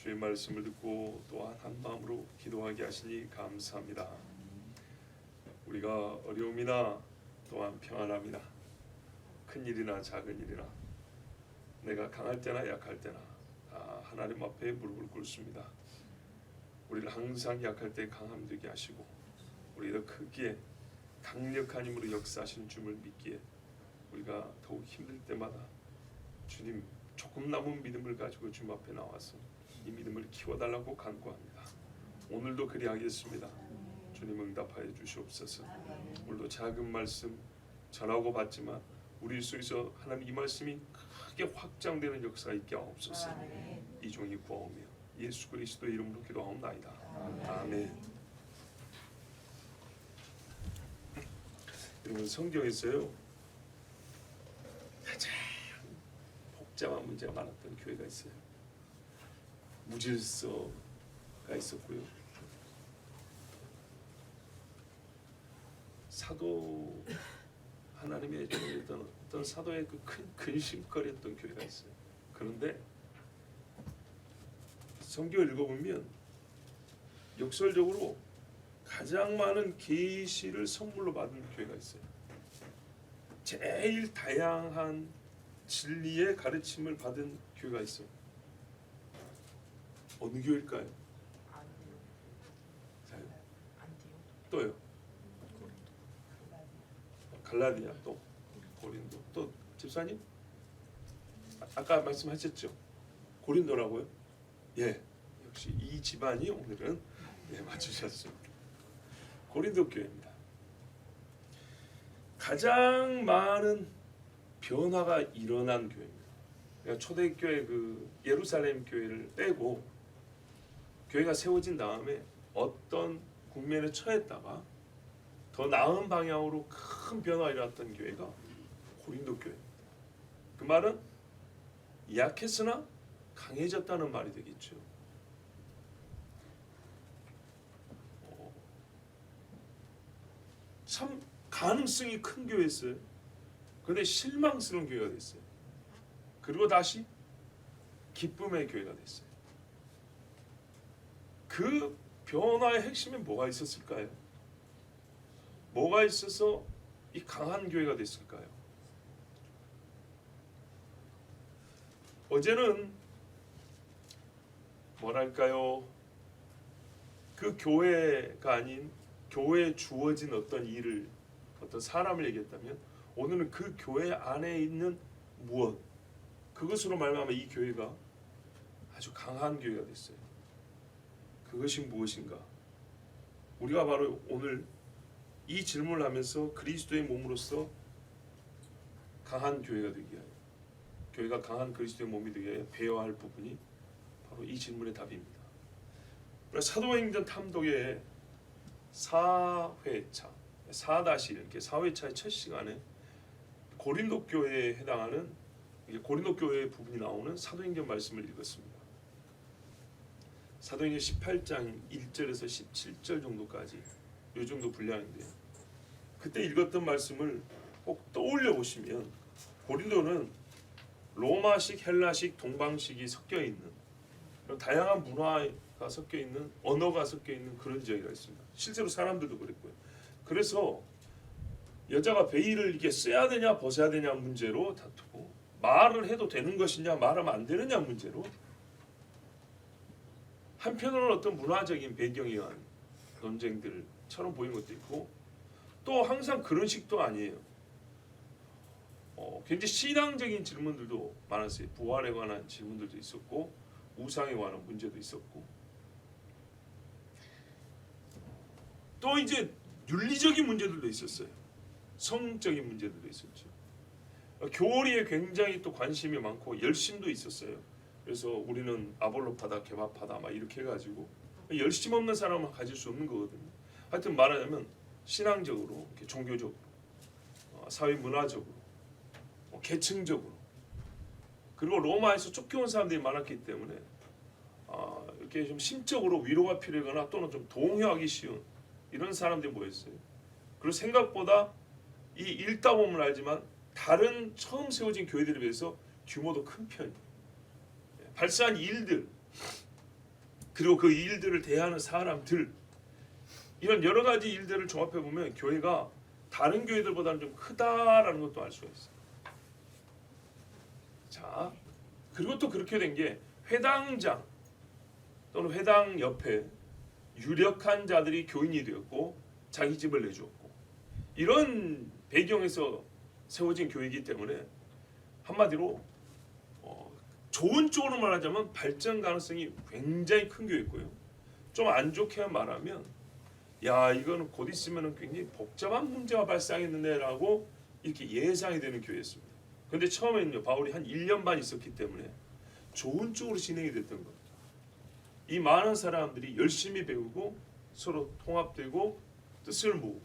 주의 말씀을 듣고 또한 한 마음으로 기도하게 하시니 감사합니다. 우리가 어려움이나 또한 평안함이나 큰 일이나 작은 일이나 내가 강할 때나 약할 때나 다 하나님 앞에 무릎을 꿇습니다. 우리를 항상 약할 때 강함 되게 하시고 우리가 크기에 강력한 힘으로 역사하신 주를 믿기에 우리가 더욱 힘들 때마다 주님 조금 남은 믿음을 가지고 주님 앞에 나와서 이 믿음을 키워달라고 간구합니다. 오늘도 그리하겠습니다. 주님 응답하여 주시옵소서. 오늘도 작은 말씀 전하고 받지만 우리 속에서 하나님 이 말씀이 크게 확장되는 역사가 있게 하옵소서. 이 종이 구하오며 예수 그리스도의 이름으로 기도하옵나이다. 아멘. 여러분, 성경에서요 가장 복잡한 문제가 많았던 교회가 있어요. 무질서가 있었고요, 사도 하나님의 종이었던 어떤 사도의 그 큰 근심거리였던 교회가 있어요. 그런데 성경을 읽어보면 역설적으로 가장 많은 계시를 선물로 받은 교회가 있어요. 제일 다양한 진리의 가르침을 받은 교회가 있어요. 어느 교회일까요? 또요? 갈라디아, 또 고린도, 또 집사님? 아까 말씀하셨죠? 고린도라고요? 예, 역시 이 집안이 오늘은 맞추셨습니다. 고린도 교회입니다. 가장 많은 변화가 일어난 교회입니다. 그러니까 초대교회 그 예루살렘 교회를 빼고 교회가 세워진 다음에 어떤 국면에 처했다가 더 나은 방향으로 큰 변화가 일어났던 교회가 고린도 교회입니다. 그 말은 약했으나 강해졌다는 말이 되겠죠. 참 가능성이 큰 교회였어요. 그런데 실망스러운 교회가 됐어요. 그리고 다시 기쁨의 교회가 됐어요. 그 변화의 핵심에 뭐가 있었을까요? 뭐가 있어서 이 강한 교회가 됐을까요? 어제는 뭐랄까요? 그 교회가 아닌 교회에 주어진 어떤 일을, 어떤 사람을 얘기했다면 오늘은 그 교회 안에 있는 무엇, 그것으로 말미암아 이 교회가 아주 강한 교회가 됐어요. 그것이 무엇인가? 우리가 바로 오늘 이 질문을 하면서 그리스도의 몸으로서 강한 교회가 되기 위하여, 교회가 강한 그리스도의 몸이 되기 위하여 배워야 할 부분이 바로 이 질문의 답입니다. 사도행전 탐독의 4회차, 4-1 이렇게 4회차의 첫 시간에 고린도 교회에 해당하는 고린도 교회의 부분이 나오는 사도행전 말씀을 읽었습니다. 사도행전 18장 1절에서 17절 정도까지 이 정도 분량인데요. 그때 읽었던 말씀을 꼭 떠올려 보시면 고린도는 로마식, 헬라식, 동방식이 섞여 있는 그런 다양한 문화가 섞여 있는, 언어가 섞여 있는 그런 지역이라 있습니다. 실제로 사람들도 그랬고요. 그래서 여자가 베일을 이게 써야 되냐 벗어야 되냐 문제로 다투고, 말을 해도 되는 것이냐 말하면 안 되느냐 문제로, 한편으로는 어떤 문화적인 배경에 의한 논쟁들처럼 보이는 것도 있고, 또 항상 그런 식도 아니에요. 굉장히 신앙적인 질문들도 많았어요. 부활에 관한 질문들도 있었고, 우상에 관한 문제도 있었고, 또 이제 윤리적인 문제들도 있었어요. 성적인 문제들도 있었죠. 교리에 굉장히 또 관심이 많고 열심도 있었어요. 그래서 우리는 아볼로파다, 개바파다 막 이렇게 해가지고 열심 없는 사람은 가질 수 없는 거거든요. 하여튼 말하자면 신앙적으로, 종교적으로, 사회 문화적으로, 계층적으로, 그리고 로마에서 쫓겨온 사람들이 많았기 때문에 이렇게 좀 심적으로 위로가 필요하거나 또는 좀 동요하기 쉬운 이런 사람들이 모였어요. 그리고 생각보다 이 읽다 보면 알지만 다른 처음 세워진 교회들에 비해서 규모도 큰 편이에요. 발생한 일들, 그리고 그 일들을 대하는 사람들, 이런 여러 가지 일들을 종합해 보면 교회가 다른 교회들보다는 좀 크다라는 것도 알 수가 있어요. 자, 그리고 또 그렇게 된 게 회당장 또는 회당 옆에 유력한 자들이 교인이 되었고 자기 집을 내주었고, 이런 배경에서 세워진 교회이기 때문에 한마디로 좋은 쪽으로 말하자면 발전 가능성이 굉장히 큰 교회고요. 좀 안 좋게 말하면 야, 이거는 곧 있으면 굉장히 복잡한 문제가 발생했는데라고 이렇게 예상이 되는 교회였습니다. 근데 처음에는요, 바울이 한 1년 반 있었기 때문에 좋은 쪽으로 진행이 됐던 겁니다. 이 많은 사람들이 열심히 배우고 서로 통합되고 뜻을 모으고,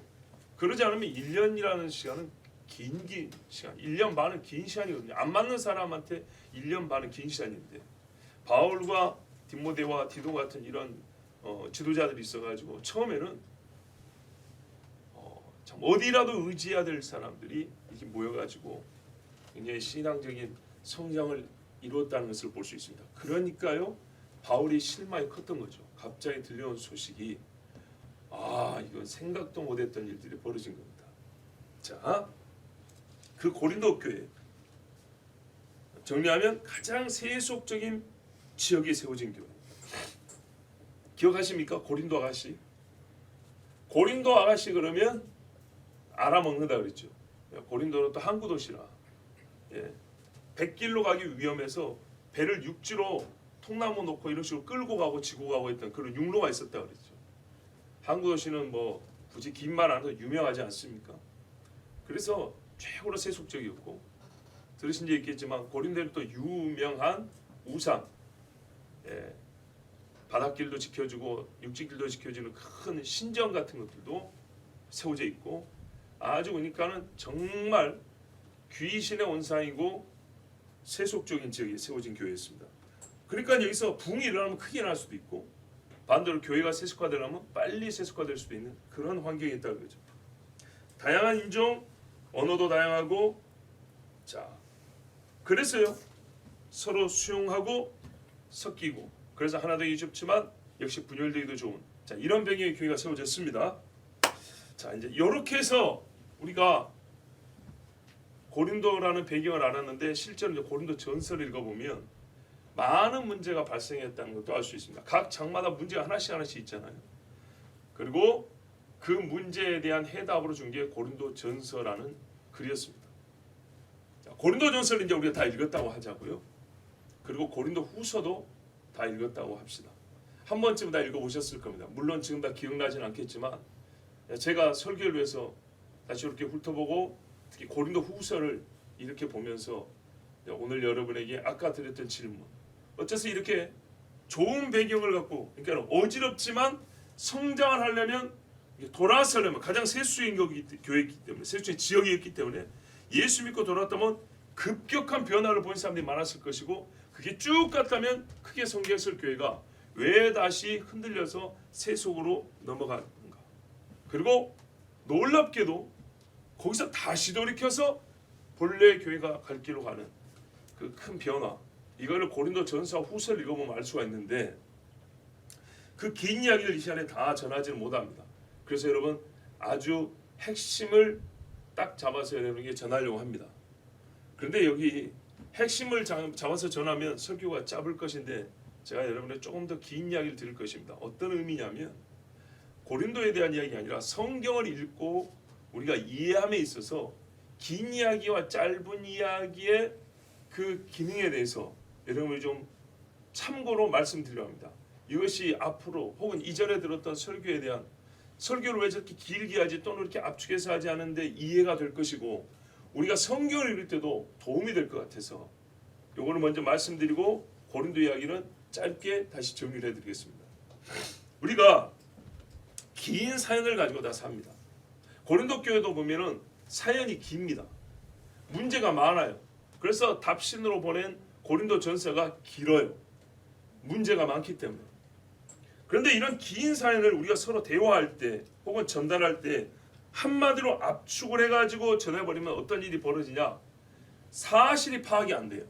그러지 않으면 1년이라는 시간은 긴 시간, 1년 반은 긴 시간이거든요. 안 맞는 사람한테 1년 반은 긴 시간인데, 바울과 디모데와 디도 같은 이런 지도자들이 있어가지고 처음에는 참 어디라도 의지해야 될 사람들이 이렇게 모여가지고 굉장히 신앙적인 성장을 이루었다는 것을 볼 수 있습니다. 그러니까요, 바울이 실망이 컸던 거죠. 갑자기 들려온 소식이 이건 생각도 못했던 일들이 벌어진 겁니다. 자, 그 고린도 교회 정리하면 가장 세속적인 지역에 세워진 교회. 기억하십니까? 고린도 아가씨. 고린도 아가씨 그러면 알아먹는다 그랬죠. 고린도는 또 항구 도시라. 백길로 가기 위험해서 배를 육지로 통나무 놓고 이런 식으로 끌고 가고 지고 가고 했던 그런 육로가 있었다 그랬죠. 항구 도시는 뭐 굳이 긴 말 안 해도 유명하지 않습니까? 그래서 최고로 세속적이었고, 들으신 적 있겠지만 고린도는 또 유명한 우상, 바닷길도 지켜주고 육지길도 지켜주는 큰 신전 같은 것들도 세워져 있고, 아주 그러니까는 정말 귀신의 원상이고 세속적인 지역에 세워진 교회였습니다. 그러니까 여기서 붕이 일어나면 크게 일어날 수도 있고, 반대로 교회가 세속화되려면 빨리 세속화될 수도 있는 그런 환경이 있다는 거죠. 다양한 인종, 언어도 다양하고, 자, 그래서요, 서로 수용하고 섞이고, 그래서 하나 되기 쉽지만 역시 분열되기도 좋은, 자, 이런 배경의 교회가 세워졌습니다. 자, 이제 이렇게 해서 우리가 고린도라는 배경을 알았는데, 실제로 이제 고린도 전서를 읽어보면 많은 문제가 발생했다는 것도 알 수 있습니다. 각 장마다 문제가 하나씩 있잖아요. 그리고 그 문제에 대한 해답으로 준 게 고린도 전서라는 글이었습니다. 자, 고린도 전서를 이제 우리가 다 읽었다고 하자고요. 그리고 고린도 후서도 다 읽었다고 합시다. 한 번쯤 다 읽어보셨을 겁니다. 물론 지금 다 기억나지는 않겠지만, 제가 설교를 위해서 다시 이렇게 훑어보고 특히 고린도 후서를 이렇게 보면서 오늘 여러분에게 아까 드렸던 질문, 어째서 이렇게 좋은 배경을 갖고, 그러니까 어지럽지만 성장을 하려면, 돌아서려면, 가장 세수인 교회이기 때문에, 세수인 지역이었기 때문에 예수 믿고 돌아왔다면 급격한 변화를 본 사람들이 많았을 것이고, 그게 쭉 갔다면 크게 성장했을 교회가 왜 다시 흔들려서 세속으로 넘어가는가. 그리고 놀랍게도 거기서 다시 돌이켜서 본래 교회가 갈 길로 가는 그 큰 변화, 이거를 고린도 전서와 후서를 읽어보면 알 수가 있는데, 그 긴 이야기를 이 시간에 다 전하지는 못합니다. 그래서 여러분 아주 핵심을 딱 잡아서 여러분에게 전하려고 합니다. 그런데 여기 핵심을 잡아서 전하면 설교가 짧을 것인데, 제가 여러분에게 조금 더 긴 이야기를 드릴 것입니다. 어떤 의미냐면, 고린도에 대한 이야기가 아니라 성경을 읽고 우리가 이해함에 있어서 긴 이야기와 짧은 이야기의 그 기능에 대해서 여러분이 좀 참고로 말씀드리려 합니다. 이것이 앞으로 혹은 이전에 들었던 설교에 대한, 설교를 왜 저렇게 길게 하지 또는 이렇게 압축해서 하지 않은데 이해가 될 것이고, 우리가 성경을 읽을 때도 도움이 될 것 같아서 요거를 먼저 말씀드리고 고린도 이야기는 짧게 다시 정리를 해드리겠습니다. 우리가 긴 사연을 가지고 다 삽니다. 고린도 교회도 보면은 사연이 깁니다. 문제가 많아요. 그래서 답신으로 보낸 고린도 전서가 길어요. 문제가 많기 때문에. 그런데 이런 긴 사연을 우리가 서로 대화할 때 혹은 전달할 때 한마디로 압축을 해가지고 전해버리면 어떤 일이 벌어지냐? 사실이 파악이 안 돼요.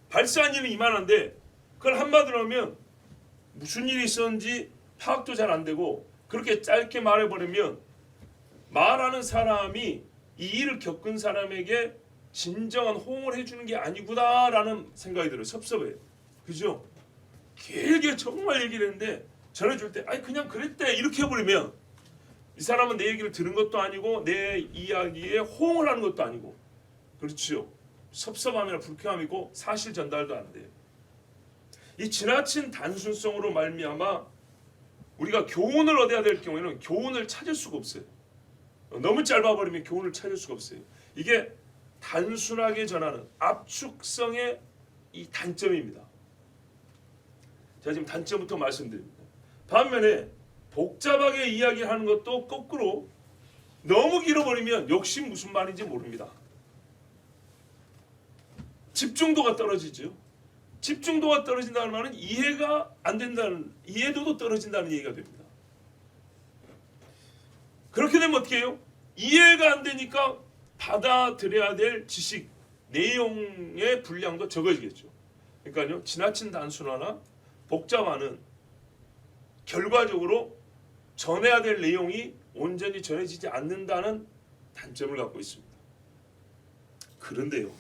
발생한 일은 이만한데 그걸 한마디로 하면 무슨 일이 있었는지 파악도 잘 안 되고 그렇게 짧게 말해버리면 말하는 사람이 이 일을 겪은 사람에게 진정한 호응을 해주는 게 아니구나라는 생각이 들어요. 섭섭해요. 그죠? 길게 정말 얘기를 했는데 전해줄 때 아니 그냥 그랬대 이렇게 해버리면 이 사람은 내 얘기를 들은 것도 아니고 내 이야기에 호응을 하는 것도 아니고 그렇죠. 섭섭함이나 불쾌함이고 사실 전달도 안 돼요. 이 지나친 단순성으로 말미암아 우리가 교훈을 얻어야 될 경우에는 교훈을 찾을 수가 없어요. 너무 짧아버리면 교훈을 찾을 수가 없어요. 이게 단순하게 전하는 압축성의 이 단점입니다. 제가 지금 단점부터 말씀드립니다. 반면에 복잡하게 이야기하는 것도 거꾸로 너무 길어버리면 역시 무슨 말인지 모릅니다. 집중도가 떨어지죠. 집중도가 떨어진다는 말은 이해가 안 된다는, 이해도도 떨어진다는 얘기가 됩니다. 그렇게 되면 어떻게 해요? 이해가 안 되니까 받아들여야 될 지식, 내용의 분량도 적어지겠죠. 그러니까요, 지나친 단순화나 복잡화는 결과적으로 전해야 될 내용이 온전히 전해지지 않는다는 단점을 갖고 있습니다. 그런데요,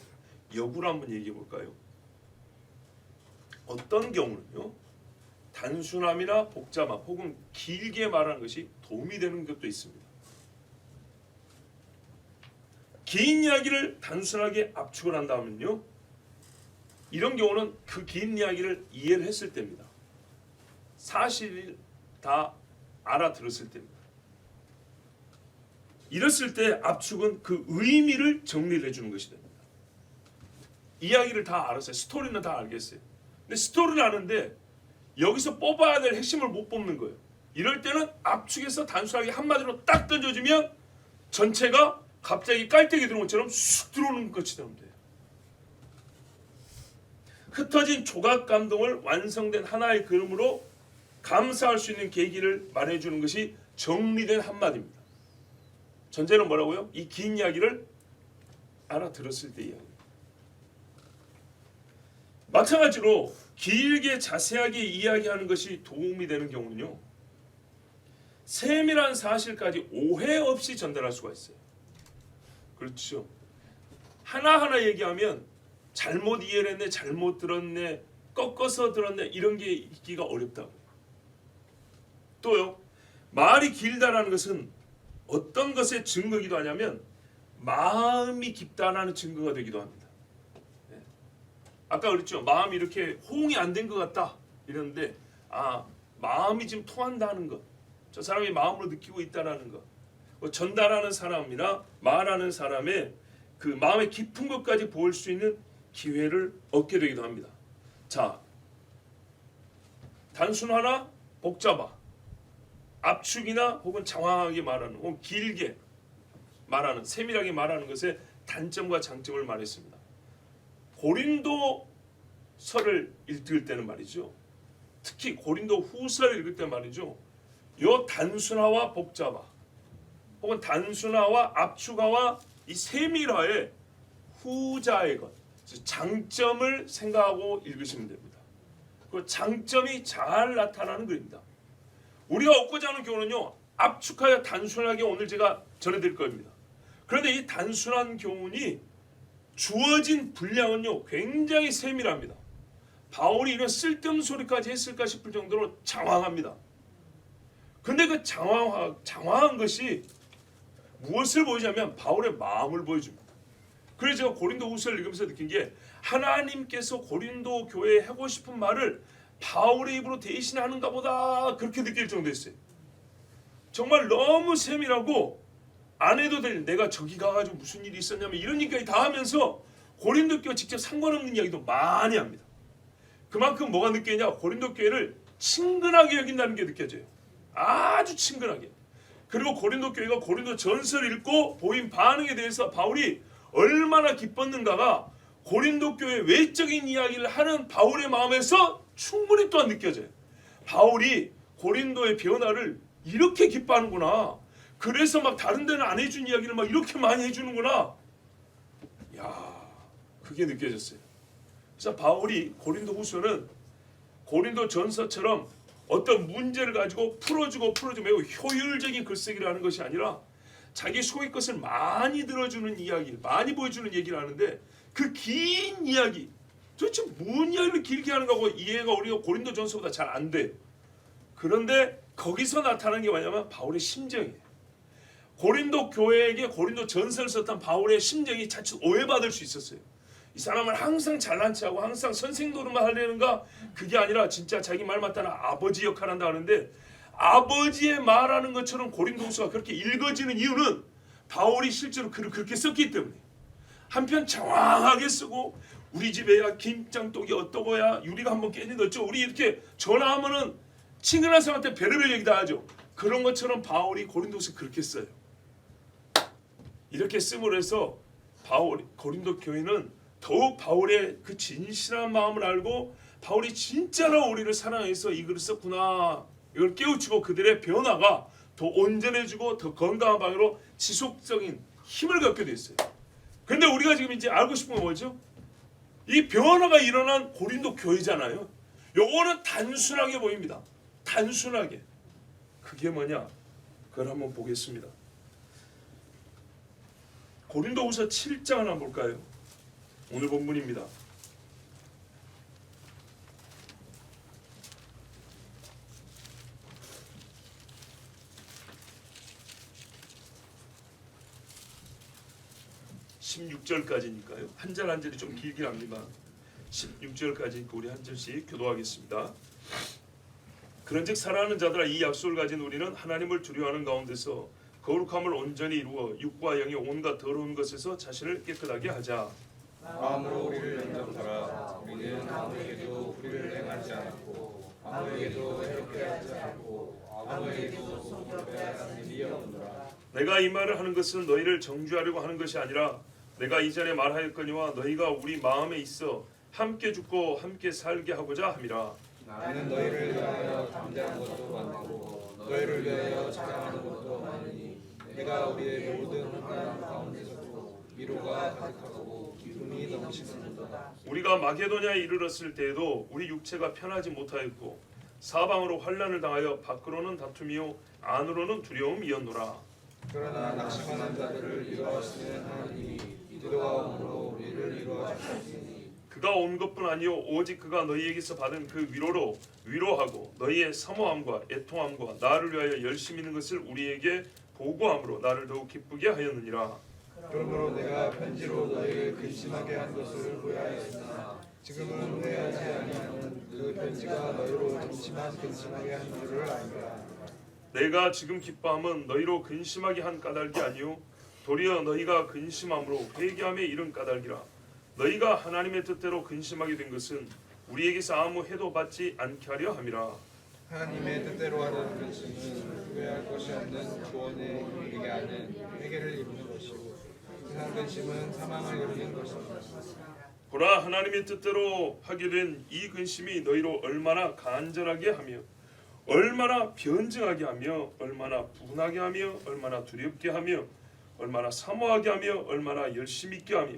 역으로 한번 얘기해 볼까요? 어떤 경우는요, 단순함이나 복잡함 혹은 길게 말하는 것이 도움이 되는 것도 있습니다. 긴 이야기를 단순하게 압축을 한다면요, 이런 경우는 그 긴 이야기를 이해를 했을 때입니다. 사실을 다 알아들었을 때입니다. 이랬을 때 압축은 그 의미를 정리를 해주는 것이 됩니다. 이야기를 다 알았어요. 스토리는 다 알겠어요. 근데 스토리를 아는데 여기서 뽑아야 될 핵심을 못 뽑는 거예요. 이럴 때는 압축해서 단순하게 한마디로 딱 던져주면 전체가 갑자기 깔때기 들어온 것처럼 쑥 들어오는 것처럼 돼요. 흩어진 조각 감동을 완성된 하나의 그림으로 감사할 수 있는 계기를 말해주는 것이 정리된 한마디입니다. 전제는 뭐라고요? 이 긴 이야기를 알아들었을 때 이야기. 마찬가지로 길게 자세하게 이야기하는 것이 도움이 되는 경우는요, 세밀한 사실까지 오해 없이 전달할 수가 있어요. 그렇죠. 하나하나 얘기하면 잘못 이해를 했네, 잘못 들었네, 꺾어서 들었네, 이런 게 있기가 어렵다고. 또요, 말이 길다라는 것은 어떤 것의 증거이기도 하냐면 마음이 깊다라는 증거가 되기도 합니다. 네. 아까 그랬죠. 마음이 이렇게 호응이 안 된 것 같다 이랬는데, 마음이 지금 통한다는 것, 저 사람이 마음으로 느끼고 있다라는 것, 전달하는 사람이나 말하는 사람의 그 마음의 깊은 것까지 볼 수 있는 기회를 얻게 되기도 합니다. 자, 단순하나 복잡하, 압축이나 혹은 장황하게 말하는, 혹은 길게 말하는, 세밀하게 말하는 것의 단점과 장점을 말했습니다. 고린도서를 읽을 때는 말이죠, 특히 고린도 후서를 읽을 때 말이죠, 요 단순화와 복잡화 혹은 단순화와 압축화와 이 세밀화의 후자의 것, 장점을 생각하고 읽으시면 됩니다. 그 장점이 잘 나타나는 글입니다. 우리가 얻고자 하는 교훈은요, 압축하여 단순하게 오늘 제가 전해드릴 겁니다. 그런데 이 단순한 교훈이 주어진 분량은요, 굉장히 세밀합니다. 바울이 이런 쓸데없는 소리까지 했을까 싶을 정도로 장황합니다. 근데 그 장황한 것이 무엇을 보이냐면 바울의 마음을 보여줍니다. 그래서 제가 고린도 후서를 읽으면서 느낀 게, 하나님께서 고린도 교회에 하고 싶은 말을 바울의 입으로 대신하는가 보다, 그렇게 느낄 정도였어요. 정말 너무 세밀하고 안 해도 될, 내가 저기 가가지고 무슨 일이 있었냐면 이런 얘기까지 다 하면서 고린도 교회 직접 상관없는 이야기도 많이 합니다. 그만큼 뭐가 느껴지냐, 고린도 교회를 친근하게 여긴다는 게 느껴져요. 아주 친근하게. 그리고 고린도 교회가 고린도 전서를 읽고 보인 반응에 대해서 바울이 얼마나 기뻤는가가 고린도 교회 외적인 이야기를 하는 바울의 마음에서 충분히 또한 느껴져요. 바울이 고린도의 변화를 이렇게 기뻐하는구나. 그래서 막 다른 데는 안 해준 이야기를 막 이렇게 많이 해주는구나. 야, 그게 느껴졌어요. 그래서 바울이 고린도 후서는 고린도 전서처럼 어떤 문제를 가지고 풀어주고 매우 효율적인 글쓰기를 하는 것이 아니라 자기 속의 것을 많이 들어주는 이야기, 많이 보여주는 얘기를 하는데 그 긴 이야기, 도대체 뭔 이야기를 길게 하는 거고 이해가 우리가 고린도전서보다 잘 안 돼. 그런데 거기서 나타나는 게 뭐냐면 바울의 심정이에요. 고린도 교회에게 고린도 전서를 썼던 바울의 심정이 자칫 오해받을 수 있었어요. 이 사람은 항상 잘난 체하고 항상 선생 노릇만 하려는가? 그게 아니라 진짜 자기 말 맞다는 아버지 역할을 한다 하는데 아버지의 말하는 것처럼 고린도후서가 그렇게 읽어지는 이유는 바울이 실제로 글을 그렇게 썼기 때문에 한편 정확하게 쓰고 우리 집에야 김장독이 어떠고야 유리가 한번 깨진다 어쩌고 우리 이렇게 전화하면은 친근한 사람한테 별의별 얘기 다 하죠. 그런 것처럼 바울이 고린도후서 그렇게 써요. 이렇게 씀으로 해서 고린도 교회는 더욱 바울의 그 진실한 마음을 알고 바울이 진짜로 우리를 사랑해서 이 글을 썼구나 이걸 깨우치고 그들의 변화가 더 온전해지고 더 건강한 방향으로 지속적인 힘을 갖게 됐어요. 그런데 우리가 지금 이제 알고 싶은 건 뭐죠? 이 변화가 일어난 고린도 교회잖아요. 요거는 단순하게 보입니다. 단순하게. 그게 뭐냐? 그걸 한번 보겠습니다. 고린도후서 7장 하나 볼까요? 오늘 본문입니다. (16절까지니까요) 한 절 한 절이 좀 길긴 합니다. 16절까지니까 우리 한 절씩 교도하겠습니다. 그런즉 사랑하는 자들아 이 약속을 가진 우리는 하나님을 두려워하는 가운데서 거룩함을 온전히 이루어 육과 영의 온갖 더러운 것에서 자신을 깨끗하게 하자. 마음으로 우리를 영접하라. 우리는 아무에게도 불의를 행하지 않고 아무에게도 해롭게 하지 않고 아무에게도 손꼽게 하는 일이 없노라. 내가 이 말을 하는 것은 너희를 정죄하려고 하는 것이 아니라 내가 이전에 말하였거니와 너희가 우리 마음에 있어 함께 죽고 함께 살게 하고자 함이라. 나는 너희를 위하여 담대한 것도 많고 너희를 위하여 자랑하는 것도 많으니 내가 우리의 모든 환난 가운데서도 위로가 가득하고 기쁨이 넘치는도다. 우리가 마게도냐에 이르렀을 때에도 우리 육체가 편하지 못하였고 사방으로 환난을 당하여 밖으로는 다툼이요 안으로는 두려움이었노라. 그러나 낙심하는 자들을 위로하시는 하나님이 이들과 옴으로 우리를 위로하셨으니 그가 온 것뿐 아니요 오직 그가 너희에게서 받은 그 위로로 위로하고 너희의 사모함과 애통함과 나를 위하여 열심히 있는 것을 우리에게 보고함으로 나를 더욱 기쁘게 하였느니라. 그러므로 내가 편지로 너희를 근심하게 한 것을 후회하였으나 지금은 후회하지 아니하는 그 편지가 너희로 잠시만 근심하게 한 줄을 알미라. 내가 지금 기뻐함은 너희로 근심하게 한 까닭이 아니요 도리어 너희가 근심함으로 회개함에 이른 까닭이라. 너희가 하나님의 뜻대로 근심하게 된 것은 우리에게서 아무 해도 받지 않게 하려 함이라. 하나님의 뜻대로 하는 근심은 후회할 것이 없는 구원에 이르게 하는 회개를 이루는 것이고 세상 근심은 사망을 이루는 것입니다. 보라 하나님의 뜻대로 하게 된 이 근심이 너희로 얼마나 간절하게 하며 얼마나 변증하게 하며 얼마나 분하게 하며 얼마나 두렵게 하며 얼마나 사모하게 하며 얼마나 열심히 있게 하며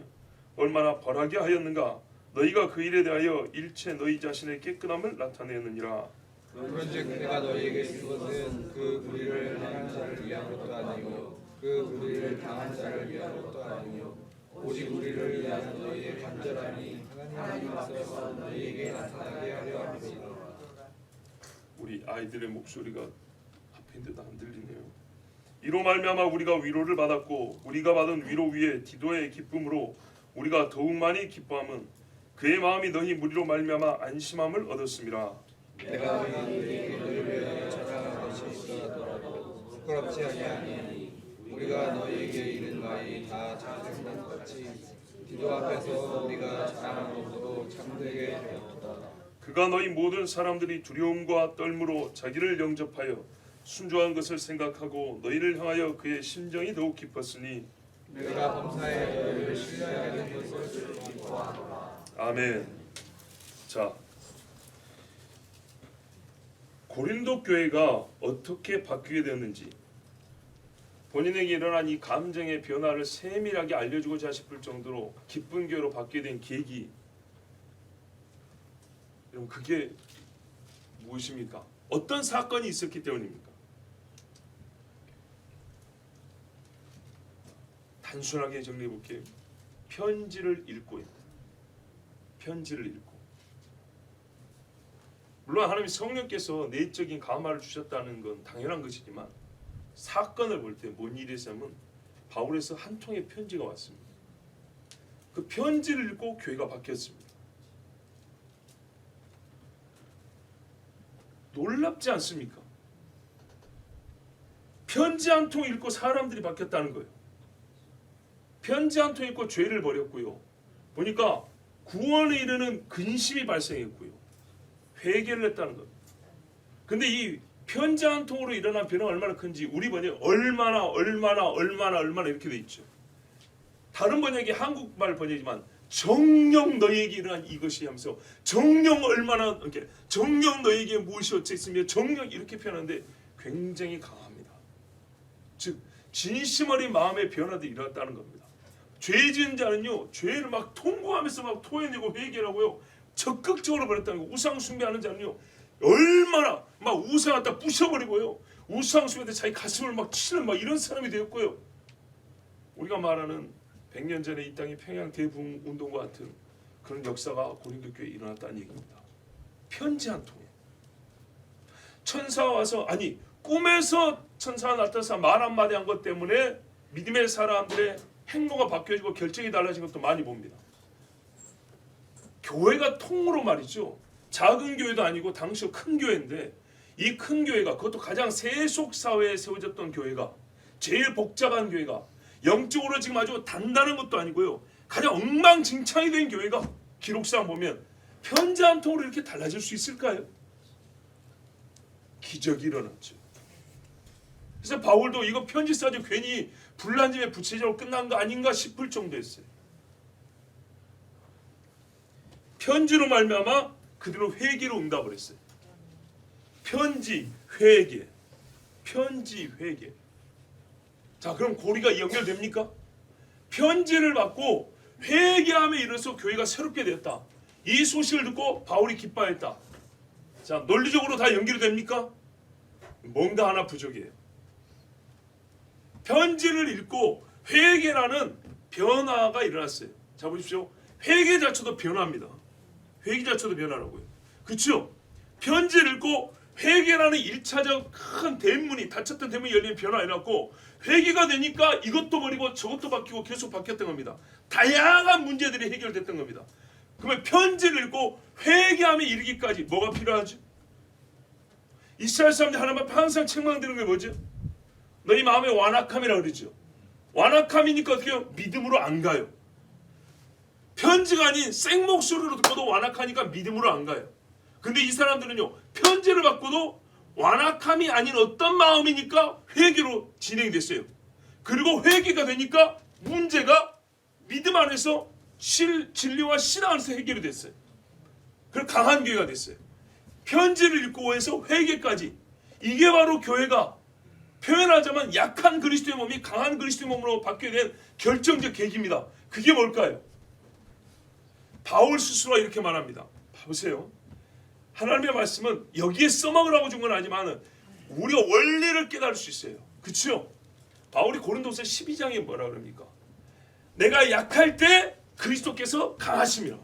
얼마나 벌하게 하였는가. 너희가 그 일에 대하여 일체 너희 자신의 깨끗함을 나타내느니라. 그런즉 내가 너희에게 쓴 것은 그 불의를 행한 자를 위한 것도 아니요 그 불의를 당한 자를 위한 것도 아니요 오직 우리를 위한 너희의 간절함이 하나님께서 너희에게 나타나게 하려 함이니라. 우리 아이들의 목소리가 앞인데도 안 들리네요. 이로 말미암아 우리가 위로를 받았고 우리가 받은 위로 위에 디도의 기쁨으로 우리가 더욱 많이 기뻐함은 그의 마음이 너희 무리로 말미암아 안심함을 얻었음이라. 내가 너희에게 너희를 위하여 자랑할 것이 있더라도 부끄럽지 아니하니 우리가 너희에게 이른 말이 다 자생된 것 같이 디도 앞에서 우리가 자랑하는 것도 참되게 되었도다. 그가 너희 모든 사람들이 두려움과 떨므로 자기를 영접하여 순종한 것을 생각하고 너희를 향하여 그의 심정이 더욱 깊었으니 내가 범사에 너희를 신뢰하게 된 것을 기뻐하노라. 아멘. 자, 고린도 교회가 어떻게 바뀌게 되었는지 본인에게 일어난 이 감정의 변화를 세밀하게 알려주고자 싶을 정도로 기쁜 교회로 바뀌게 된 계기, 여러분 그게 무엇입니까? 어떤 사건이 있었기 때문입니까? 단순하게 정리해 볼게요. 편지를 읽고요. 편지를 읽고. 물론 하나님 성령께서 내적인 감화를 주셨다는 건 당연한 것이지만 사건을 볼 때 뭔 일이 있었냐면 바울에서 한 통의 편지가 왔습니다. 그 편지를 읽고 교회가 바뀌었습니다. 놀랍지 않습니까? 편지 한 통 읽고 사람들이 바뀌었다는 거예요. 편지 한 통 읽고 죄를 버렸고요. 보니까 구원에 이르는 근심이 발생했고요. 회개를 했다는 겁니다. 근데 이 편지 한 통으로 일어난 변화가 얼마나 큰지 우리 번역 얼마나 이렇게 돼 있죠. 다른 번역이 한국말 번역이지만 정녕 너희에게 일어난 이것이 하면서 정녕 얼마나 이렇게 정녕 너희에게 무엇이 어쨌으며 정녕 이렇게 표현하는데 굉장히 강합니다. 즉 진심 어린 마음의 변화도 일어났다는 겁니다. 죄 지은 자는요 죄를 막 통고하면서 막 토해내고 회개하고요 적극적으로 버렸다는 거. 우상 숭배하는 자는요 얼마나 막 우상 갖다 부셔버리고요 우상 숭배한테 자기 가슴을 막 치는 막 이런 사람이 되었고요. 우리가 말하는 100년 전에 이 땅의 평양 대붕 운동과 같은 그런 역사가 고린도 교회에 일어났다는 얘기입니다. 편지 한 통에 천사가 와서 아니 꿈에서 천사가 나타나서 말 한마디 한 것 때문에 믿음의 사람들의 행동가 바뀌어지고 결정이 달라진 것도 많이 봅니다. 교회가 통으로 말이죠. 작은 교회도 아니고 당시 큰 교회인데 이 큰 교회가 그것도 가장 세속 사회에 세워졌던 교회가 제일 복잡한 교회가 영적으로 지금 아주 단단한 것도 아니고요. 가장 엉망진창이 된 교회가 기록상 보면 편지 한 통으로 이렇게 달라질 수 있을까요? 기적이 일어났죠. 그래서 바울도 이거 편지 써가지고 괜히 불난집에 부채질로 끝난 거 아닌가 싶을 정도였어요. 편지로 말미암아 그대로 회개로 응답을 했어요. 편지, 회개. 편지, 회개. 자, 그럼 고리가 연결됩니까? 편지를 받고 회개함에 이르러서 교회가 새롭게 되었다. 이 소식을 듣고 바울이 기뻐했다. 자, 논리적으로 다 연결이 됩니까? 뭔가 하나 부족해요. 편지를 읽고 회개라는 변화가 일어났어요. 자, 보십시오. 회개 자체도 변화입니다. 회개 자체도 변화라고요. 그렇죠? 편지를 읽고 회개라는 1차적 큰 대문이 닫혔던 대문이 열리는 변화가 일어났고 회개가 되니까 이것도 버리고 저것도 바뀌고 계속 바뀌었던 겁니다. 다양한 문제들이 해결됐던 겁니다. 그러면 편지를 읽고 회개함에 이르기까지 뭐가 필요하죠? 이스라엘 사람들이 하나님 앞에 항상 책망되는 게 뭐죠? 너희 마음의 완악함이라고 그러죠. 완악함이니까 어떻게 해요? 믿음으로 안 가요. 편지가 아닌 생목소리로 듣고도 완악하니까 믿음으로 안 가요. 근데 이 사람들은요 편지를 받고도 완악함이 아닌 어떤 마음이니까 회개로 진행됐어요. 그리고 회개가 되니까 문제가 믿음 안에서 진리와 신앙 안에서 해결이 됐어요. 그래서 강한 교회가 됐어요. 편지를 읽고 해서 회개까지. 이게 바로 교회가 표현하자면 약한 그리스도의 몸이 강한 그리스도의 몸으로 바뀌게 된 결정적 계기입니다. 그게 뭘까요? 바울 스스로가 이렇게 말합니다. 보세요. 하나님의 말씀은 여기에 써먹으라고 준 건 아니지만 우리가 원리를 깨달을 수 있어요. 그렇죠? 바울이 고린도서 12장에 뭐라 그럽니까? 내가 약할 때 그리스도께서 강하시며.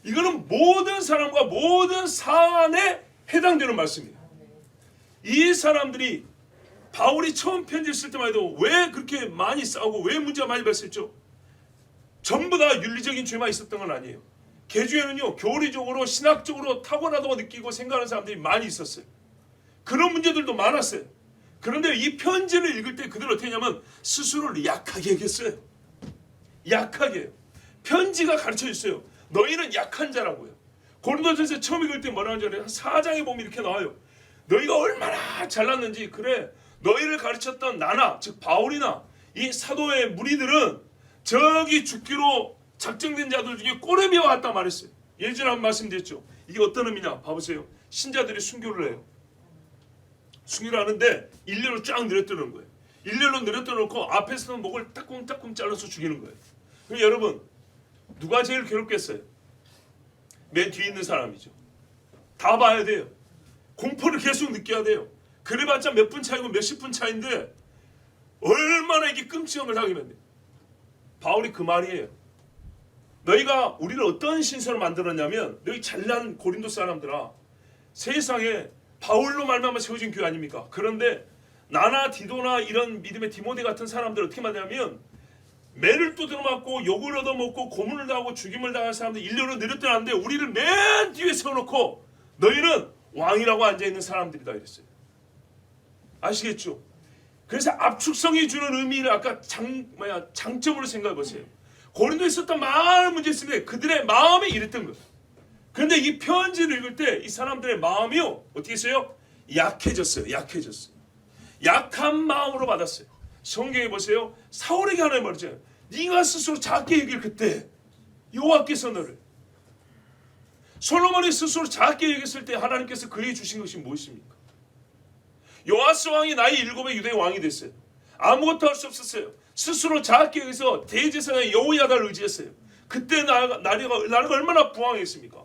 이거는 모든 사람과 모든 사안에 해당되는 말씀이에요. 이 사람들이 바울이 처음 편지를 쓸 때만 해도 왜 그렇게 많이 싸우고 왜 문제가 많이 발생했죠? 전부 다 윤리적인 죄만 있었던 건 아니에요. 개주에는요 교리적으로 신학적으로 타고나다고 느끼고 생각하는 사람들이 많이 있었어요. 그런 문제들도 많았어요. 그런데 이 편지를 읽을 때 그들은 어떻게 했냐면 스스로를 약하게 얘기했어요. 약하게. 편지가 가르쳐줬어요. 너희는 약한 자라고요. 고린도전서 처음 읽을 때 뭐라고 하는지 알아요? 4장에 보면 이렇게 나와요. 너희가 얼마나 잘났는지. 그래 너희를 가르쳤던 나나 즉 바울이나 이 사도의 무리들은 저기 죽기로 작정된 자들 중에 꼬레비와 같다 말했어요. 예전에 한번 말씀드렸죠. 이게 어떤 의미냐 봐보세요. 신자들이 순교를 해요. 순교를 하는데 일렬로 쫙 내려뜨는 거예요. 일렬로 내려뜨놓고 앞에서는 목을 따끔따끔 잘라서 죽이는 거예요. 그럼 여러분 누가 제일 괴롭겠어요? 맨 뒤에 있는 사람이죠. 다 봐야 돼요. 공포를 계속 느껴야 돼요. 그래봤자 몇 분 차이고 몇십 분 차인데 얼마나 이게 끔찍한 걸 당하면 돼. 바울이 그 말이에요. 너희가 우리를 어떤 신선을 만들었냐면 너희 잘난 고린도 사람들아, 세상에 바울로 말미암아 세워진 교회 아닙니까? 그런데 나나 디도나 이런 믿음의 디모데 같은 사람들 어떻게 만드냐면 매를 두드려 맞고 욕을 얻어먹고 고문을 당하고 죽임을 당한 사람들 일렬로 내렸더라는데 우리를 맨 뒤에 세워놓고 너희는 왕이라고 앉아있는 사람들이다 이랬어요. 아시겠죠? 그래서 압축성이 주는 의미를 아까 장점으로 생각해 보세요. 고린도에 있었던 많은 문제 있는데 그들의 마음이 이랬던 거예요. 그런데 이 편지를 읽을 때 이 사람들의 마음이요 어떻게 했어요? 약해졌어요. 약한 마음으로 받았어요. 성경에 보세요. 사울에게 하나님 말이죠. 네가 스스로 작게 여길 그때 여호와께서 너를, 솔로몬이 스스로 작게 여겼을 때 하나님께서 그에게 주신 것이 무엇입니까? 요아스 왕이 나이 7에 유대의 왕이 됐어요. 아무것도 할 수 없었어요. 스스로 작게 여기서 대제사장 여호야다를 의지했어요. 그때 나라가 얼마나 부황했습니까?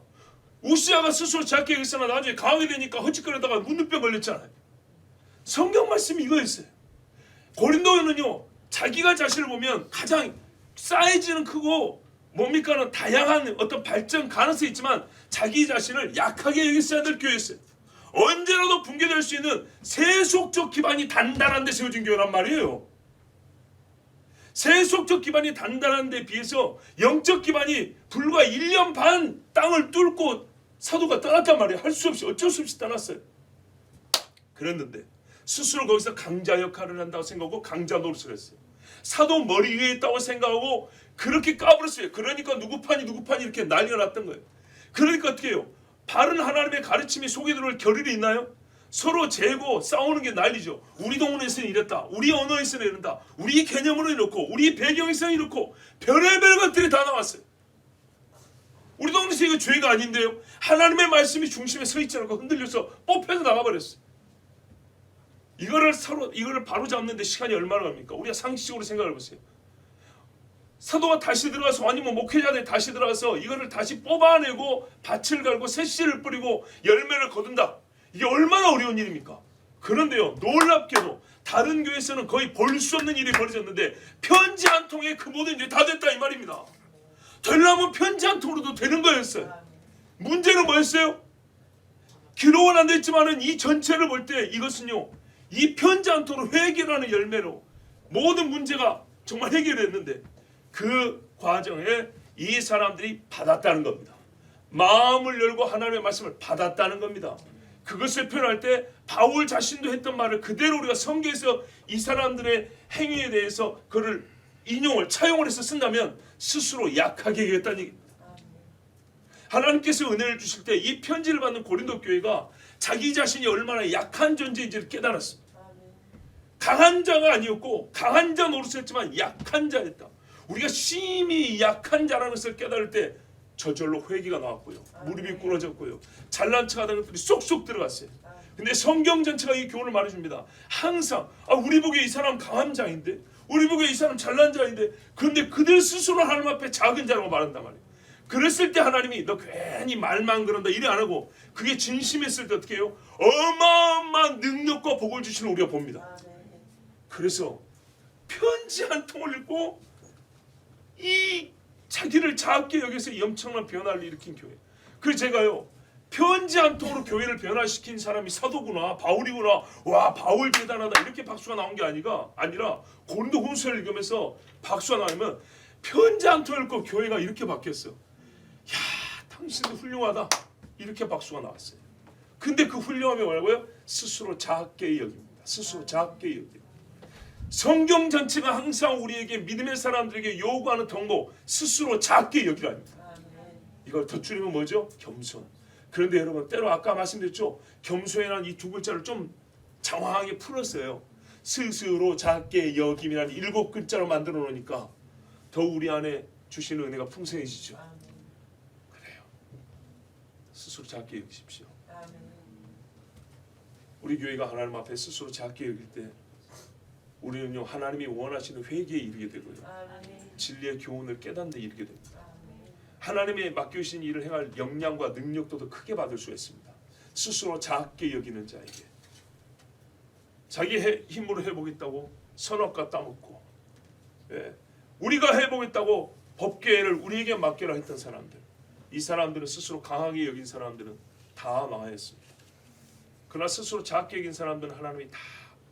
우시아가 스스로 작게 여겼으나 나중에 강하게 되니까 헛짓거리다가 문둥병 걸렸잖아요. 성경 말씀이 이거였어요. 고린도는요, 자기가 자신을 보면 가장 사이즈는 크고 뭡니까는 다양한 어떤 발전 가능성이 있지만 자기 자신을 약하게 여겼어야 될 교회였어요. 언제라도 붕괴될 수 있는 세속적 기반이 단단한 데 세워진 교회란 말이에요. 세속적 기반이 단단한 데 비해서 영적 기반이 불과 1년 반 땅을 뚫고 사도가 떠났단 말이에요. 할 수 없이 어쩔 수 없이 떠났어요. 그랬는데 스스로 거기서 강자 역할을 한다고 생각하고 강자 노릇을 했어요. 사도 머리 위에 있다고 생각하고 그렇게 까불었어요. 그러니까 누구 판이 이렇게 난리가 났던 거예요. 그러니까 어떻게 해요? 바른 하나님의 가르침이 속에 들어올 겨를이 있나요? 서로 재고 싸우는 게 난리죠. 우리 동네에서는 이랬다. 우리 언어에서는 이런다. 우리 개념으로 이렇고 우리 배경에서는 이렇고 별의별 것들이 다 나왔어요. 우리 동네에서 이거 죄가 아닌데요. 하나님의 말씀이 중심에 서 있지 않고 흔들려서 뽑혀서 나가버렸어요. 이거를 바로 잡는데 시간이 얼마나 갑니까? 우리가 상식적으로 생각해 보세요. 사도가 다시 들어가서 아니면 목회자들이 다시 들어가서 이거를 다시 뽑아내고 밭을 갈고 새씨를 뿌리고 열매를 거둔다. 이게 얼마나 어려운 일입니까? 그런데요, 놀랍게도 다른 교회에서는 거의 볼 수 없는 일이 벌어졌는데 편지 한 통에 그 모든 일이 다 됐다 이 말입니다. 되려면 편지 한 통으로도 되는 거였어요. 문제는 뭐였어요? 기록은 안 됐지만은 이 전체를 볼 때 이것은요, 이 편지 한 통으로 회개라는 열매로 모든 문제가 정말 해결됐는데 그 과정에 이 사람들이 받았다는 겁니다. 마음을 열고 하나님의 말씀을 받았다는 겁니다. 그것을 표현할 때 바울 자신도 했던 말을 그대로 우리가 성경에서 이 사람들의 행위에 대해서 그를 차용을 해서 쓴다면 스스로 약하게 얘기했다는 얘기입니다. 하나님께서 은혜를 주실 때 이 편지를 받는 고린도 교회가 자기 자신이 얼마나 약한 존재인지를 깨달았습니다. 강한 자가 아니었고 강한 자 노릇했지만 약한 자였다. 우리가 심히 약한 자라는 것을 깨달을 때 저절로 회개가 나왔고요. 무릎이 꿇어졌고요. 잘난 척하던 것들이 쏙쏙 들어갔어요. 근데 성경 전체가 이 교훈을 말해줍니다. 항상 우리 보기에 이 사람 강한 자인데, 우리 보기에 이 사람 잘난 자인데, 그런데 그들 스스로 하나님 앞에 작은 자라고 말한단 말이에요. 그랬을 때 하나님이 너 괜히 말만 그런다 이래 안 하고 그게 진심했을 때 어떻게 해요? 어마어마한 능력과 복을 주시는 우리가 봅니다. 그래서 편지 한 통을 읽고 이 자기를 작게 여기서 엄청난 변화를 일으킨 교회. 그래서 제가요, 편지 한 통으로 교회를 변화시킨 사람이 사도구나, 바울이구나, 와 바울 대단하다 이렇게 박수가 나온 게 아니라 고린도 후서를 읽으면서 박수가 나오면 편지 한 통을 읽고 교회가 이렇게 바뀌었어요. 야, 당신도 훌륭하다 이렇게 박수가 나왔어요. 근데 그 훌륭함이 뭐라고요? 스스로 작게 여깁니다. 스스로 작게 여깁니다. 성경 전체가 항상 우리에게 믿음의 사람들에게 요구하는 덕목, 스스로 작게 여기랍니다. 이걸 더 줄이면 뭐죠? 겸손. 그런데 여러분, 때로 아까 말씀드렸죠? 겸손이라는 이 두 글자를 좀 장황하게 풀었어요. 스스로 작게 여김이라는 7글자로 만들어 놓으니까 더 우리 안에 주시는 은혜가 풍성해지죠. 그래요. 스스로 작게 여기십시오. 우리 교회가 하나님 앞에 스스로 작게 여길 때 우리는요, 하나님이 원하시는 회개에 이르게 되고요, 진리의 교훈을 깨닫는 데 이르게 됩니다. 하나님의 맡겨주신 일을 행할 역량과 능력도 더 크게 받을 수 있습니다. 스스로 작게 여기는 자에게, 자기 힘으로 해보겠다고 선악과 따먹고, 우리가 해보겠다고 법궤를 우리에게 맡기라 했던 사람들, 이 사람들은 스스로 강하게 여긴 사람들은 다 망하였습니다. 그러나 스스로 작게 여긴 사람들은 하나님이 다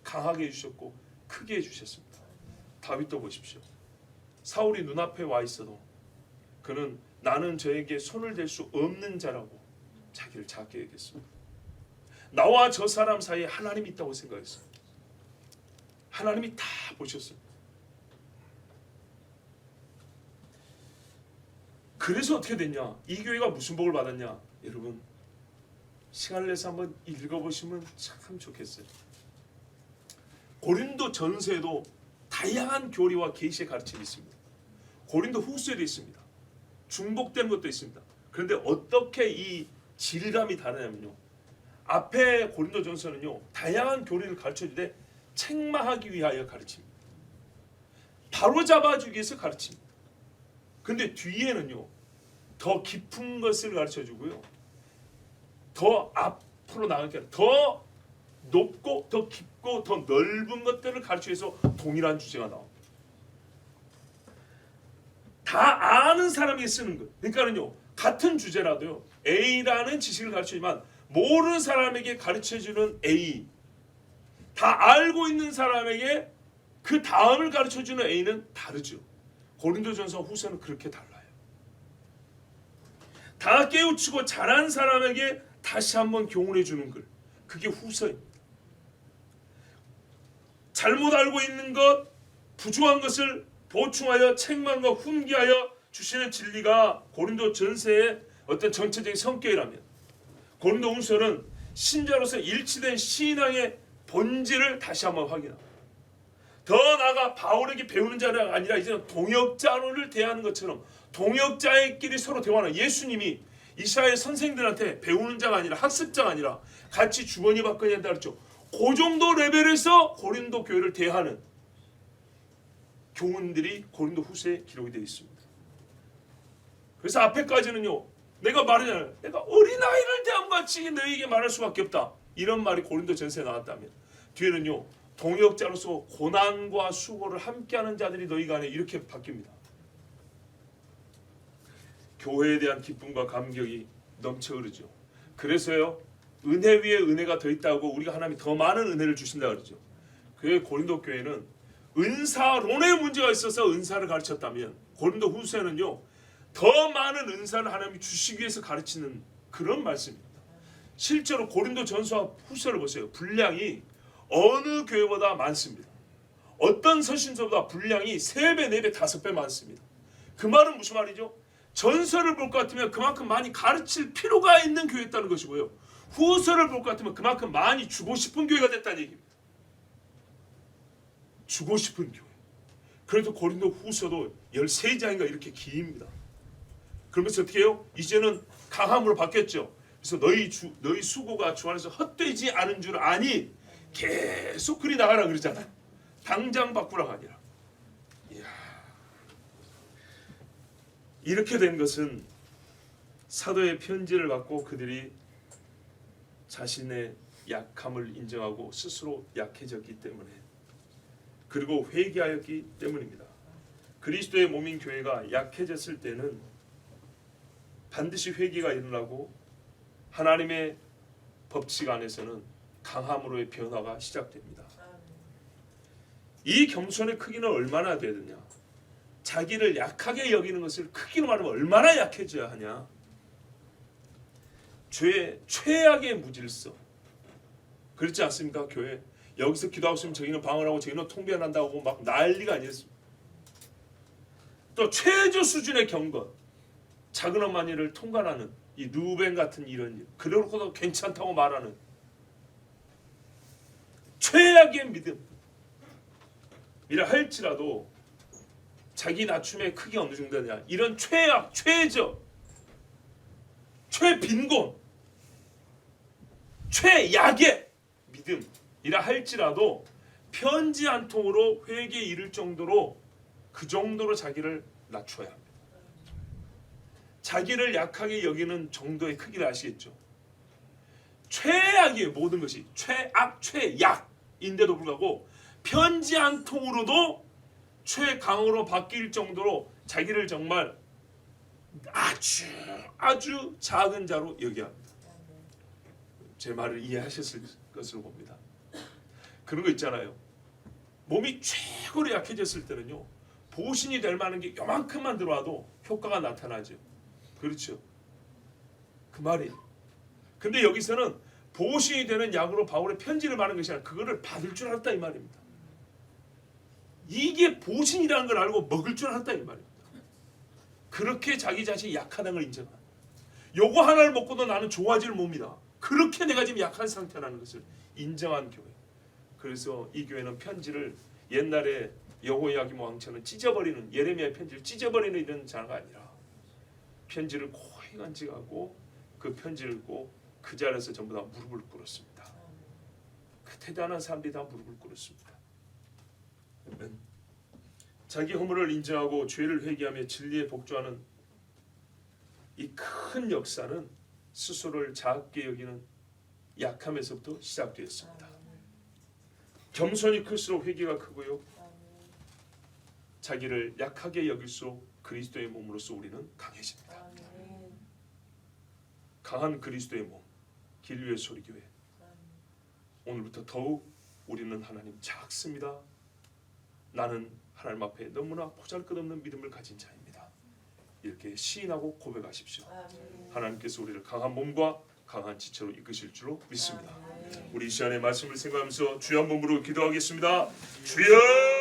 강하게 해주셨고 크게 해주셨습니다. 다윗도 보십시오. 사울이 눈앞에 와 있어도 그는 나는 저에게 손을 댈 수 없는 자라고 자기를 작게 여겼습니다. 나와 저 사람 사이에 하나님이 있다고 생각했어요. 하나님이 다 보셨어요. 그래서 어떻게 됐냐? 이 교회가 무슨 복을 받았냐? 여러분 시간을 내서 한번 읽어보시면 참 좋겠어요. 고린도 전서에도 다양한 교리와 계시의 가르침이 있습니다. 고린도 후서에도 있습니다. 중복되는 것도 있습니다. 그런데 어떻게 이 질감이 다르냐면요, 앞에 고린도 전서는요 다양한 교리를 가르쳐주되 책망하기 위하여 가르칩니다. 바로잡아주기 위해서 가르칩니다. 그런데 뒤에는요 더 깊은 것을 가르쳐주고요, 더 앞으로 나가게 더 높고 더 깊고 더 넓은 것들을 가르치면서 동일한 주제가 나옵니다. 다 아는 사람이 쓰는 것. 그러니까는요 같은 주제라도요 A라는 지식을 가르치지만 모르는 사람에게 가르쳐주는 A, 다 알고 있는 사람에게 그 다음을 가르쳐주는 A는 다르죠. 고린도전서 후서는 그렇게 달라요. 다 깨우치고 잘한 사람에게 다시 한번 교훈해 주는 글, 그게 후서입니다. 잘못 알고 있는 것, 부족한 것을 보충하여 책망과 훈계하여 주시는 진리가 고린도 전서의 어떤 전체적인 성격이라면, 고린도 후서는 신자로서 일치된 신앙의 본질을 다시 한번 확인합니다. 더 나아가 바울에게 배우는 자가 아니라 이제는 동역자를 대하는 것처럼 동역자의끼리 서로 대화하는, 예수님이 이스라엘 선생들한테 배우는 자가 아니라 학습자가 아니라 같이 주머니 받거니 한다 그랬죠. 그 정도 레벨에서 고린도 교회를 대하는 교훈들이 고린도 후서에 기록이 되어 있습니다. 그래서 앞에까지는요 내가 말하잖아요, 내가 어린아이를 대함과 같이 너희에게 말할 수밖에 없다, 이런 말이 고린도 전서에 나왔다면, 뒤에는요 동역자로서 고난과 수고를 함께하는 자들이 너희 간에 이렇게 바뀝니다. 교회에 대한 기쁨과 감격이 넘쳐 흐르죠. 그래서요 은혜 위에 은혜가 더 있다고, 우리가 하나님이 더 많은 은혜를 주신다 그러죠. 그 고린도 교회는 은사론의 문제가 있어서 은사를 가르쳤다면, 고린도 후서에는요 더 많은 은사를 하나님이 주시기 위해서 가르치는 그런 말씀입니다. 실제로 고린도 전서와 후서를 보세요. 분량이 어느 교회보다 많습니다. 어떤 서신서보다 분량이 3배, 4배, 5배 많습니다. 그 말은 무슨 말이죠? 전서를 볼 것 같으면 그만큼 많이 가르칠 필요가 있는 교회였다는 것이고요, 후서를 볼 것 같으면 그만큼 많이 주고 싶은 교회가 됐다는 얘기입니다. 주고 싶은 교회. 그래도 고린도 후서도 13장인가 이렇게 깁니다. 그러면서 어떻게 해요? 이제는 강함으로 바뀌었죠. 그래서 너희 수고가 주 안에서 헛되지 않은 줄 아니, 계속 그리 나가라 그러잖아요. 당장 바꾸라가 아니라. 이야. 이렇게 된 것은 사도의 편지를 받고 그들이 자신의 약함을 인정하고 스스로 약해졌기 때문에, 그리고 회개하였기 때문입니다. 그리스도의 몸인 교회가 약해졌을 때는 반드시 회개가 일어나고 하나님의 법칙 안에서는 강함으로의 변화가 시작됩니다. 이 겸손의 크기는 얼마나 돼야 되냐? 자기를 약하게 여기는 것을 크기로 말하면 얼마나 약해져야 하냐? 죄의 최악의 무질서. 그렇지 않습니까? 교회 여기서 기도하고 있으면 저기는 방언하고 저기는 통변한다고 막 난리가 아니었습니다. 또 최저 수준의 경건, 작은 엄만 일을 통과하는 이 루벤 같은 이런 일, 그러고도 괜찮다고 말하는 최악의 믿음이라 할지라도 자기 낮춤의 크기가 어느 정도냐, 이런 최악, 최저, 최빈곤, 최약의 믿음이라 할지라도 편지 한 통으로 회개에 이를 정도로, 그 정도로 자기를 낮춰야 합니다. 자기를 약하게 여기는 정도의 크기를 아시겠죠? 최악이에요. 모든 것이 최악 최약인데도 불구하고 편지 한 통으로도 최강으로 바뀔 정도로 자기를 정말 아주 작은 자로 여겨야 합니다. 제 말을 이해하셨을 것으로 봅니다. 그런 거 있잖아요. 몸이 최고로 약해졌을 때는요, 보신이 될 만한 게 요만큼만 들어와도 효과가 나타나죠. 그렇죠. 그 말이에요. 근데 여기서는 보신이 되는 약으로 바울의 편지를 받는 것이 아니라 그거를 받을 줄 알았다 이 말입니다. 이게 보신이라는 걸 알고 먹을 줄 알았다 이 말입니다. 그렇게 자기 자신이 약하다는 걸 인정합니다. 요거 하나를 먹고도 나는 좋아질 몸이다. 그렇게 내가 지금 약한 상태라는 것을 인정한 교회. 그래서 이 교회는 편지를 옛날에 여호야김 왕처럼 찢어버리는, 예레미야 편지를 찢어버리는 이런 자가 아니라 편지를 고이 간직하고 그 편지를 읽고 그 자리에서 전부 다 무릎을 꿇었습니다. 그 대단한 사람들이 다 무릎을 꿇었습니다. 자기 허물을 인정하고 죄를 회개하며 진리에 복종하는 이 큰 역사는 스스로를 작게 여기는 약함에서부터 시작되었습니다. 겸손히 클수록 회개가 크고요, 자기를 약하게 여길수록 그리스도의 몸으로서 우리는 강해집니다. 강한 그리스도의 몸, 길위의 소리교회. 오늘부터 더욱 우리는 하나님 작습니다. 나는 하나님 앞에 너무나 보잘것없는 믿음을 가진 자입니다. 이렇게 시인하고 고백하십시오. 하나님께서 우리를 강한 몸과 강한 지체로 이끄실 줄로 믿습니다. 우리 이 시간의 말씀을 생각하면서 주여 한 몸으로 기도하겠습니다. 주여!